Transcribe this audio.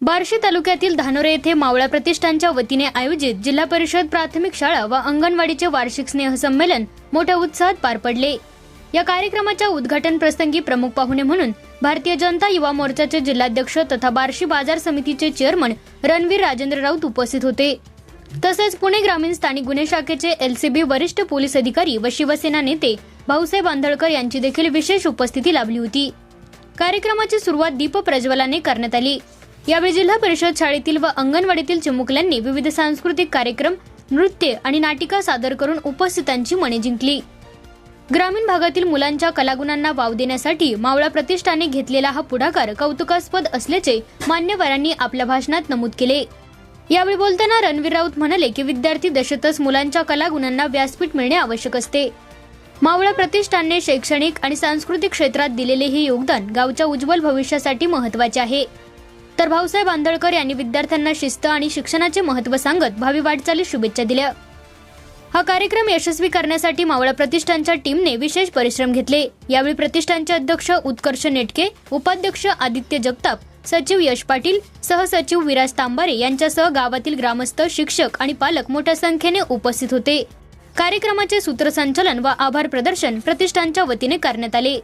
बार्शी तालुक्यातील धानोरे येथे मावळा प्रतिष्ठानच्या वतीने आयोजित जिल्हा परिषद प्राथमिक शाळा व अंगणवाडीचे वार्षिक स्नेहसंमेलन मोठ्या उत्साहात पार पडले। या कार्यक्रमाच्या उद्घाटन प्रसंगी प्रमुख पाहुणे म्हणून भारतीय जनता युवा मोर्चाचे जिल्हाध्यक्ष तथा बार्शी बाजार समितीचे चेअरमन रणवीर राजेंद्र राऊत उपस्थित होते। तसेच पुणे ग्रामीण स्थानिक गुन्हे शाखेचे एलसीबी वरिष्ठ पोलीस अधिकारी व शिवसेना नेते भाऊसाहेब आंधळकर यांची देखील विशेष उपस्थिती लाभली होती। कार्यक्रमाची सुरुवात दीप प्रज्वलनाने करण्यात आली। यावेळी जिल्हा परिषद शाळेतील व अंगणवाडीतील चिमुकल्यांनी विविध सांस्कृतिक कार्यक्रम, नृत्य आणि नाटिका सादर करून उपस्थितांची मने जिंकली। ग्रामीण भागातील मुलांच्या कलागुणांना वाव देण्यासाठी मावळा प्रतिष्ठाने घेतलेला हा पुढाकार कौतुकास्पद असल्याचे मान्यवरांनी आपल्या भाषणात नमूद केले। यावेळी बोलताना रणवीर राऊत म्हणाले की विद्यार्थी दशेतच मुलांच्या कलागुणांना व्यासपीठ मिळणे आवश्यक असते। मावळा प्रतिष्ठानने शैक्षणिक आणि सांस्कृतिक क्षेत्रात दिलेले हे योगदान गावच्या उज्ज्वल भविष्यासाठी महत्त्वाचे आहे। तर भाऊसाहेब आंधळकर यांनी विद्यार्थ्यांना शिस्त आणि शिक्षणाचे महत्त्व सांगत भावी वाटचालीस शुभेच्छा दिल्या। हा कार्यक्रम यशस्वी करण्यासाठी मावळा प्रतिष्ठानच्या टीमने विशेष परिश्रम घेतले। यावेळी प्रतिष्ठानचे अध्यक्ष उत्कर्ष नेटके, उपाध्यक्ष आदित्य जगताप, सचिव यश पाटील, सहसचिव विराज तांबारे यांच्यासह गावातील ग्रामस्थ, शिक्षक आणि पालक मोठ्या संख्येने उपस्थित होते। कार्यक्रमाचे सूत्रसंचालन व आभार प्रदर्शन प्रतिष्ठानच्या वतीने करण्यात आले।